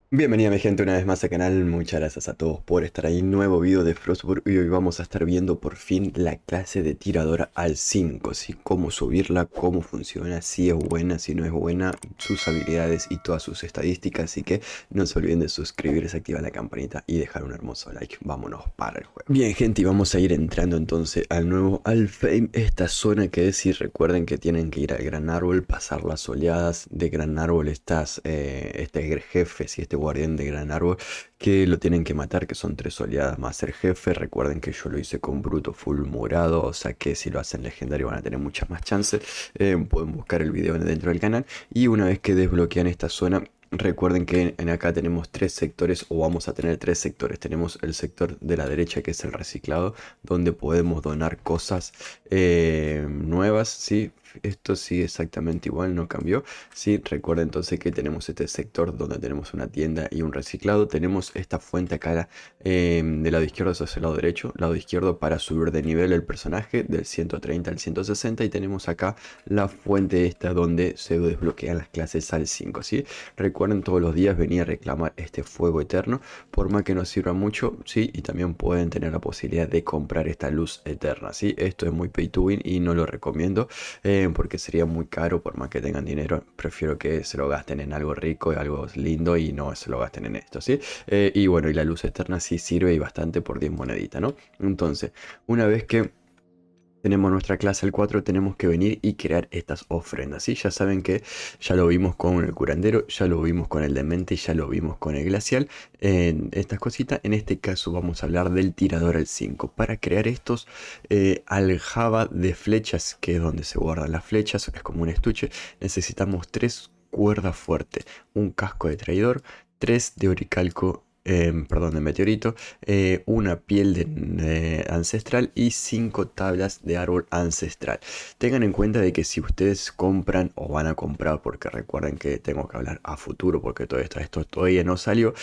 Bienvenida mi gente una vez más al canal, muchas gracias a todos por estar ahí, nuevo video de Frostburg y hoy vamos a estar viendo por fin la clase de tiradora al 5, ¿sí? Cómo subirla, cómo funciona, si es buena, si no es buena, sus habilidades y todas sus estadísticas, así que no se olviden de suscribirse, activar la campanita y dejar un hermoso like, vámonos para el juego. Bien gente, y vamos a ir entrando entonces al nuevo Alfheim, esta zona que es, si recuerden que tienen que ir al Gran Árbol, pasar las oleadas de Gran Árbol, este jefe, si este guardián de Gran Árbol que lo tienen que matar, que son 3 oleadas más el jefe. Recuerden que yo lo hice con Bruto full morado, o sea que si lo hacen legendario van a tener muchas más chances. Pueden buscar el video dentro del canal y una vez que desbloquean esta zona, recuerden que en acá tenemos 3 sectores, o vamos a tener 3 sectores. Tenemos el sector de la derecha, que es el reciclado, donde podemos donar cosas nuevas, ¿sí? Esto sigue exactamente igual, no cambió. Sí, recuerda entonces que tenemos este sector donde tenemos una tienda y un reciclado. Tenemos esta fuente acá del lado izquierdo hacia el lado derecho. Lado izquierdo para subir de nivel el personaje del 130 al 160. Y tenemos acá la fuente esta donde se desbloquean las clases al 5, ¿sí? Recuerden todos los días venir a reclamar este fuego eterno. Por más que no sirva mucho, ¿sí? Y también pueden tener la posibilidad de comprar esta luz eterna, ¿sí? Esto es muy pay to win y no lo recomiendo porque sería muy caro. Por más que tengan dinero, prefiero que se lo gasten en algo rico y algo lindo y no se lo gasten en esto, ¿sí? Y bueno, y la luz eterna sí sirve y bastante por 10 moneditas, ¿no? Entonces, una vez que tenemos nuestra clase al 4, tenemos que venir y crear estas ofrendas, ¿sí? Ya saben que ya lo vimos con el curandero, ya lo vimos con el demente, ya lo vimos con el glacial, en estas cositas. En este caso vamos a hablar del tirador al 5. Para crear estos aljaba de flechas, que es donde se guardan las flechas, es como un estuche, necesitamos 3 cuerdas fuertes, un casco de traidor, 3 de oricalco, perdón, de meteorito, una piel de ancestral y 5 tablas de árbol ancestral. Tengan en cuenta de que si ustedes compran o van a comprar, porque recuerden que tengo que hablar a futuro porque todo esto todavía no salió,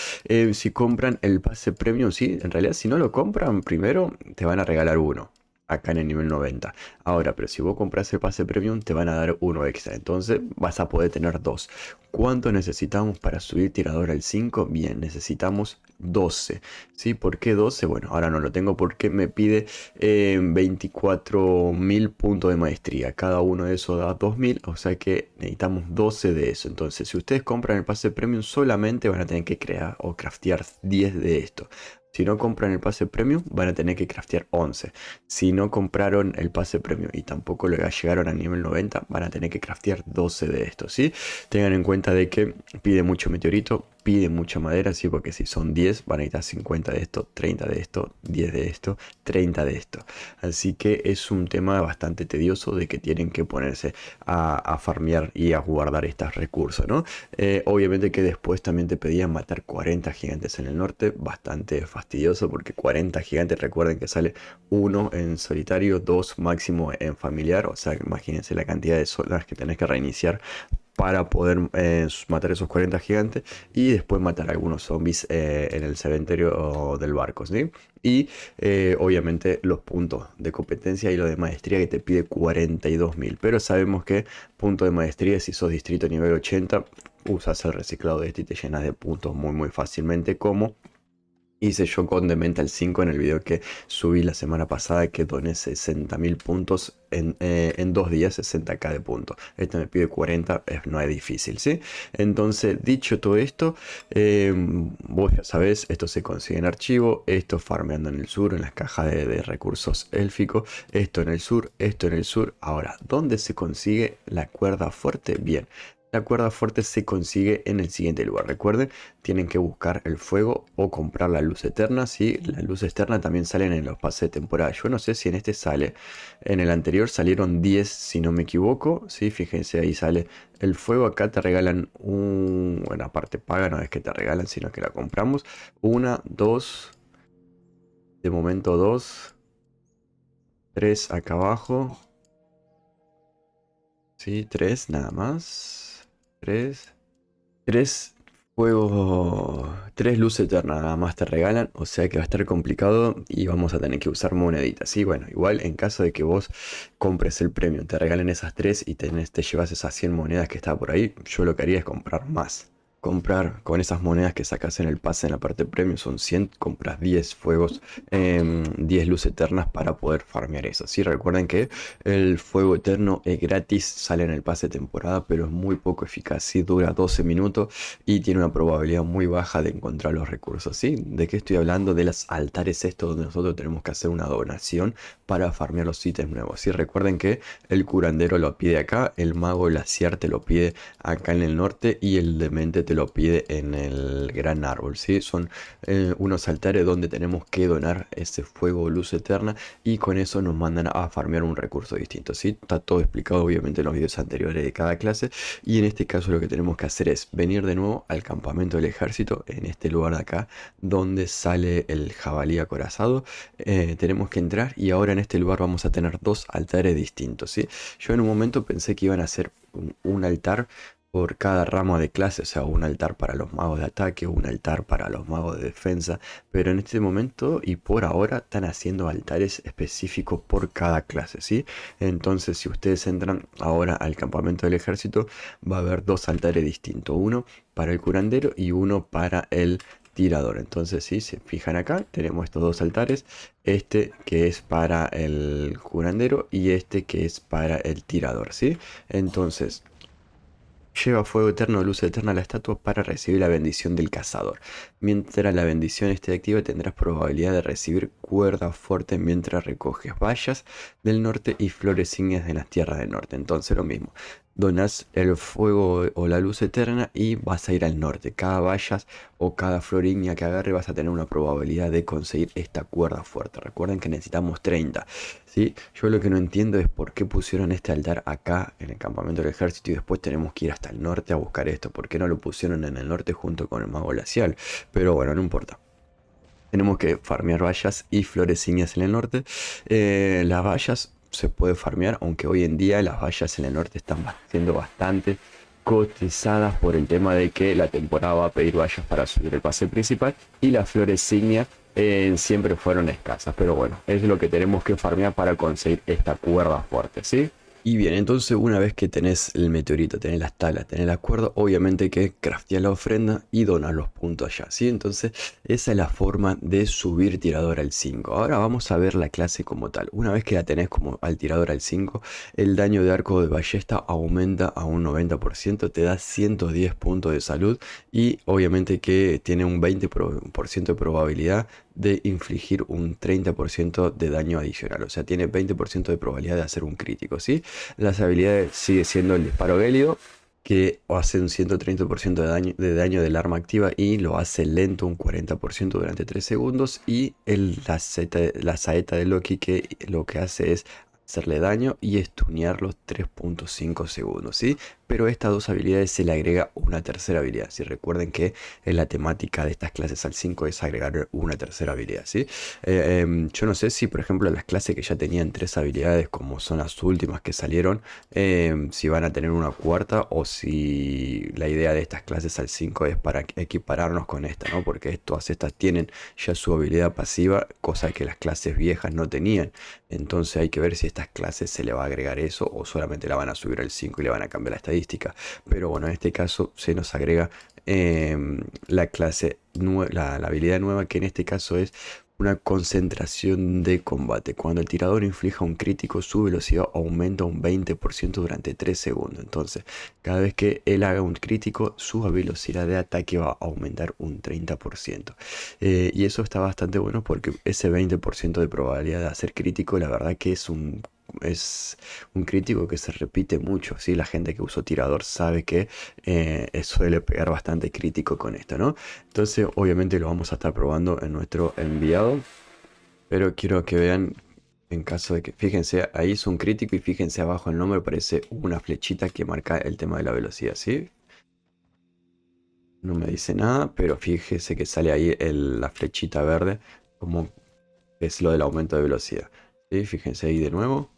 si compran el pase premium, sí, en realidad si no lo compran primero te van a regalar uno. Acá en el nivel 90. Ahora, pero si vos compras el pase premium, te van a dar uno extra. Entonces vas a poder tener dos. ¿Cuánto necesitamos para subir tirador al 5? Bien, necesitamos 12. ¿Sí? ¿Por qué 12? Bueno, ahora no lo tengo porque me pide 24.000 puntos de maestría. Cada uno de esos da 2.000, o sea que necesitamos 12 de eso. Entonces, si ustedes compran el pase premium, solamente van a tener que crear o craftear 10 de esto. Si no compran el pase premium, van a tener que craftear 11. Si no compraron el pase premium y tampoco llegaron al nivel 90, van a tener que craftear 12 de estos, ¿sí? Tengan en cuenta de que pide mucho meteorito, pide mucha madera, ¿sí? Porque si son 10, van a necesitar 50 de esto, 30 de esto, 10 de esto, 30 de esto. Así que es un tema bastante tedioso de que tienen que ponerse a farmear y a guardar estos recursos, ¿no? Obviamente que después también te pedían matar 40 gigantes en el norte, bastante fastidioso porque 40 gigantes, recuerden que sale uno en solitario, 2 máximo en familiar, o sea, imagínense la cantidad de solas que tenés que reiniciar para poder matar esos 40 gigantes y después matar algunos zombies en el cementerio del barco, ¿sí? Y obviamente los puntos de competencia y lo de maestría que te pide 42.000, pero sabemos que punto de maestría, si sos distrito nivel 80, usas el reciclado de este y te llenas de puntos muy muy fácilmente, como hice yo con Demental 5 en el video que subí la semana pasada, que doné 60.000 puntos en 2 días, 60k de puntos. Este me pide 40, no es difícil, ¿sí? Entonces, dicho todo esto, vos ya sabés, esto se consigue en archivo, esto farmeando en el sur, en las cajas de recursos élficos, esto en el sur, esto en el sur. Ahora, ¿dónde se consigue la cuerda fuerte? Bien. La cuerda fuerte se consigue en el siguiente lugar. Recuerden, tienen que buscar el fuego o comprar la luz eterna. Sí, la luz eterna también salen en los pases de temporada. Yo no sé si en este sale. En el anterior salieron 10, si no me equivoco. Sí, fíjense, ahí sale el fuego. Acá te regalan un... Bueno, aparte paga, no es que te regalan, sino que la compramos. Una, dos, de momento dos, tres acá abajo. Sí, tres nada más. Tres. Tres fuegos, 3 luces eternas nada más te regalan, o sea que va a estar complicado y vamos a tener que usar moneditas. Sí, bueno, igual en caso de que vos compres el premio, te regalen esas 3 y te llevas esas 100 monedas que está por ahí, yo lo que haría es comprar más. comprar con esas monedas que sacas en el pase en la parte premium, son 100, compras 10 fuegos, 10 luz eternas para poder farmear eso. Sí, recuerden que el fuego eterno es gratis, sale en el pase de temporada, pero es muy poco eficaz. Sí, dura 12 minutos y tiene una probabilidad muy baja de encontrar los recursos. ¿Sí? ¿De qué estoy hablando? De los altares estos donde nosotros tenemos que hacer una donación para farmear los ítems nuevos. Sí, recuerden que el curandero lo pide acá, el mago glaciar te lo pide acá en el norte y el demente te lo pide en el gran árbol. ¿Sí? Son unos altares donde tenemos que donar ese fuego o luz eterna y con eso nos mandan a farmear un recurso distinto. ¿Sí? Está todo explicado obviamente en los videos anteriores de cada clase y en este caso lo que tenemos que hacer es venir de nuevo al campamento del ejército en este lugar de acá donde sale el jabalí acorazado. Tenemos que entrar y ahora en este lugar vamos a tener dos altares distintos. ¿Sí? Yo en un momento pensé que iban a hacer un altar por cada ramo de clase, o sea, un altar para los magos de ataque, un altar para los magos de defensa, pero en este momento y por ahora están haciendo altares específicos por cada clase, ¿sí? Entonces, si ustedes entran ahora al campamento del ejército, va a haber dos altares distintos, uno para el curandero y uno para el tirador. Entonces, si se fijan acá, tenemos estos dos altares, este que es para el curandero y este que es para el tirador, ¿sí? Entonces, lleva fuego eterno o luz eterna a la estatua para recibir la bendición del cazador. Mientras la bendición esté activa tendrás probabilidad de recibir cuerda fuerte mientras recoges bayas del norte y flores ígneas de las tierras del norte. Entonces lo mismo, donas el fuego o la luz eterna y vas a ir al norte. Cada bayas o cada flor ígnea que agarre vas a tener una probabilidad de conseguir esta cuerda fuerte. Recuerden que necesitamos 30. ¿Sí? Yo lo que no entiendo es por qué pusieron este altar acá en el campamento del ejército y después tenemos que ir hasta el norte a buscar esto. ¿Por qué no lo pusieron en el norte junto con el mago glacial? Pero bueno, no importa. Tenemos que farmear bayas y flores ígneas en el norte. Las bayas se puede farmear, aunque hoy en día las bayas en el norte están siendo bastante cotizadas por el tema de que la temporada va a pedir bayas para subir el pase principal y las flores ígneas siempre fueron escasas. Pero bueno, es lo que tenemos que farmear para conseguir esta cuerda fuerte, ¿sí? Y bien, entonces una vez que tenés el meteorito, tenés las tablas, tenés la cuerda, obviamente que crafteas la ofrenda y donas los puntos allá, ¿sí? Entonces esa es la forma de subir tirador al 5. Ahora vamos a ver la clase como tal. Una vez que la tenés como al tirador al 5, el daño de arco de ballesta aumenta a un 90%, te da 110 puntos de salud y obviamente que tiene un 20% de probabilidad de infligir un 30% de daño adicional. O sea, tiene 20% de probabilidad de hacer un crítico, ¿sí? Las habilidades sigue siendo el disparo gélido, que hace un 130% de daño del arma activa y lo hace lento un 40% durante 3 segundos. Y la saeta de Loki, que lo que hace es hacerle daño y stunear los 3.5 segundos, ¿sí? Pero a estas dos habilidades se le agrega una tercera habilidad. Si recuerden que en la temática de estas clases al 5 es agregar una tercera habilidad, ¿sí? Yo no sé si, por ejemplo, las clases que ya tenían tres habilidades, como son las últimas que salieron, si van a tener una cuarta o si la idea de estas clases al 5 es para equipararnos con esta, ¿no? Porque todas estas tienen ya su habilidad pasiva, cosa que las clases viejas no tenían. Entonces hay que ver si a estas clases se le va a agregar eso o solamente la van a subir al 5 y le van a cambiar la estadística. Pero bueno, en este caso se nos agrega la clase, la habilidad nueva, que en este caso es una concentración de combate. Cuando el tirador inflija un crítico, su velocidad aumenta un 20% durante 3 segundos. Entonces, cada vez que él haga un crítico, su velocidad de ataque va a aumentar un 30%. Y eso está bastante bueno porque ese 20% de probabilidad de hacer crítico, la verdad que es un crítico que se repite mucho, ¿sí? La gente que usó tirador sabe que suele pegar bastante crítico con esto, ¿no? Entonces, obviamente lo vamos a estar probando en nuestro enviado, pero quiero que vean, en caso de que, fíjense, ahí es un crítico y fíjense abajo el nombre, aparece una flechita que marca el tema de la velocidad, ¿sí? No me dice nada, pero fíjese que sale ahí la flechita verde, como es lo del aumento de velocidad, ¿sí? Fíjense ahí de nuevo.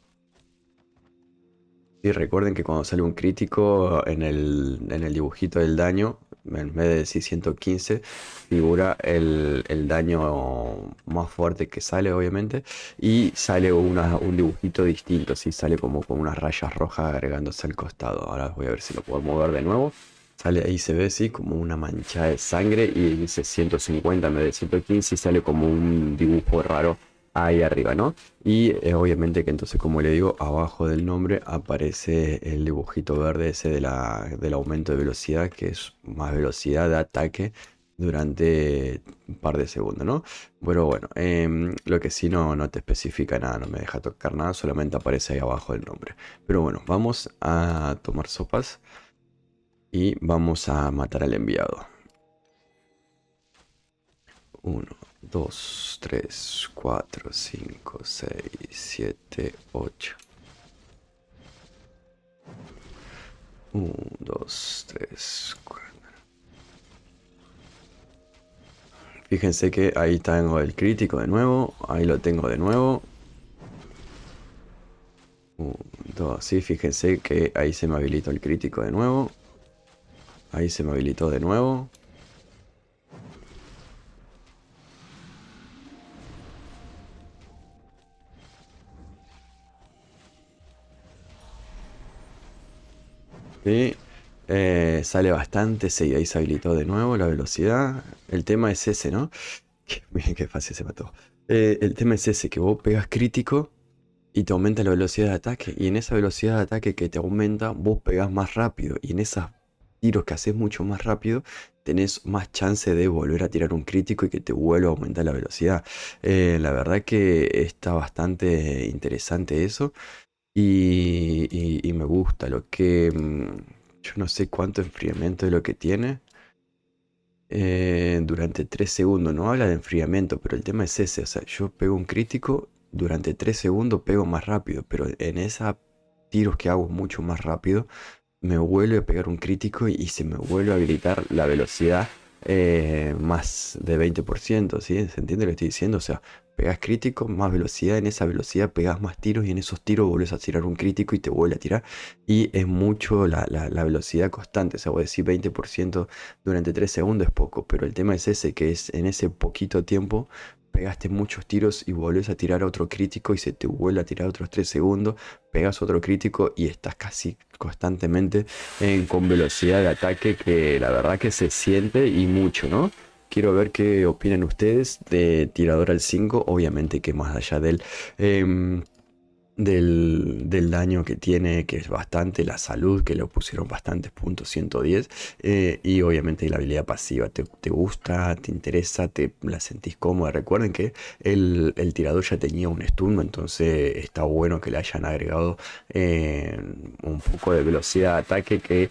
Y recuerden que cuando sale un crítico en el dibujito del daño, en vez de decir 115, figura el daño más fuerte que sale, obviamente, y sale un dibujito distinto, ¿sí? Sale como con unas rayas rojas agregándose al costado. Ahora voy a ver si lo puedo mover de nuevo. Sale ahí, se ve así como una mancha de sangre y dice 150 en vez de 115 y sale como un dibujo raro ahí arriba, ¿no? Y obviamente que entonces, como le digo, abajo del nombre aparece el dibujito verde ese del aumento de velocidad, que es más velocidad de ataque durante un par de segundos, ¿no? Bueno, lo que sí no te especifica nada, no me deja tocar nada, solamente aparece ahí abajo el nombre. Pero bueno, vamos a tomar sopas y vamos a matar al enviado. 1, 2, 3, 4, 5, 6, 7, 8. 1, 2, 3, 4. Fíjense que ahí tengo el crítico de nuevo. Ahí lo tengo de nuevo. 1, 2, sí, fíjense que ahí se me habilitó el crítico de nuevo. Ahí se me habilitó de nuevo. Sí, sale bastante, sí, ahí se habilitó de nuevo la velocidad. El tema es ese, ¿no? Miren qué fácil se mató. El tema es ese, que vos pegas crítico y te aumenta la velocidad de ataque. Y en esa velocidad de ataque que te aumenta, vos pegás más rápido. Y en esos tiros que haces mucho más rápido, tenés más chance de volver a tirar un crítico y que te vuelva a aumentar la velocidad. La verdad que está bastante interesante eso. Y me gusta lo que... yo no sé cuánto enfriamiento es lo que tiene. Durante 3 segundos. No habla de enfriamiento, pero el tema es ese. O sea, yo pego un crítico, durante 3 segundos pego más rápido, pero en esos tiros que hago mucho más rápido, me vuelve a pegar un crítico y se me vuelve a habilitar la velocidad más de 20%, ¿sí? ¿Se entiende lo que estoy diciendo? O sea, pegas crítico, más velocidad, en esa velocidad pegas más tiros y en esos tiros vuelves a tirar un crítico y te vuelve a tirar. Y es mucho la velocidad constante, o sea, voy a decir 20% durante 3 segundos es poco, pero el tema es ese, que es en ese poquito tiempo pegaste muchos tiros y volvés a tirar otro crítico y se te vuelve a tirar otros 3 segundos, pegas otro crítico y estás casi constantemente con velocidad de ataque que la verdad que se siente y mucho, ¿no? Quiero ver qué opinan ustedes de Tirador al 5, obviamente que más allá em, del daño que tiene, que es bastante, la salud, que le pusieron bastantes puntos, 110, y obviamente la habilidad pasiva, te gusta, te interesa, te la sentís cómoda. Recuerden que el tirador ya tenía un stun, entonces está bueno que le hayan agregado un poco de velocidad de ataque que...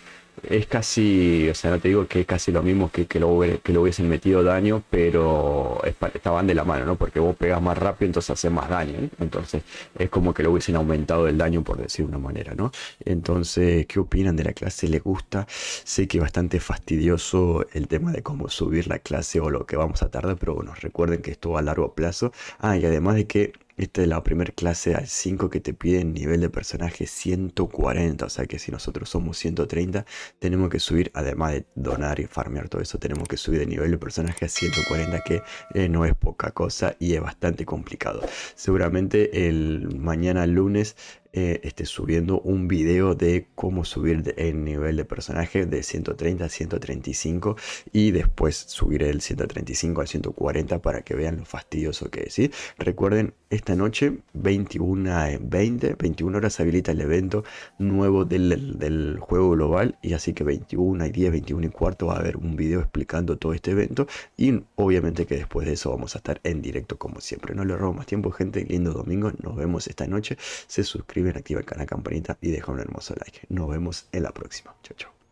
Es casi, o sea, no te digo que es casi lo mismo que lo hubiesen metido daño, pero estaban de la mano, ¿no? Porque vos pegas más rápido, entonces haces más daño, ¿eh? Entonces es como que lo hubiesen aumentado el daño, por decir de una manera, ¿no? Entonces, ¿qué opinan de la clase? ¿Les gusta? Sé que es bastante fastidioso el tema de cómo subir la clase o lo que vamos a tardar, pero bueno, recuerden que esto va a largo plazo. Ah, y además de que esta es la primera clase al 5 que te piden nivel de personaje 140, o sea que si nosotros somos 130, tenemos que subir, además de donar y farmear todo eso, tenemos que subir de nivel de personaje a 140, que no es poca cosa y es bastante complicado. Seguramente el mañana lunes esté subiendo un video de cómo subir el nivel de personaje de 130 a 135 y después subiré el 135 al 140 para que vean lo fastidioso que es, ¿sí? Recuerden, esta noche 21:20, 21 horas habilita el evento nuevo del juego global, y así que 21:10, 21:15 va a haber un video explicando todo este evento y obviamente que después de eso vamos a estar en directo como siempre. No le robo más tiempo, gente, lindo domingo, nos vemos esta noche, se suscriben, activan el canal campanita y dejan un hermoso like. Nos vemos en la próxima, chao chao.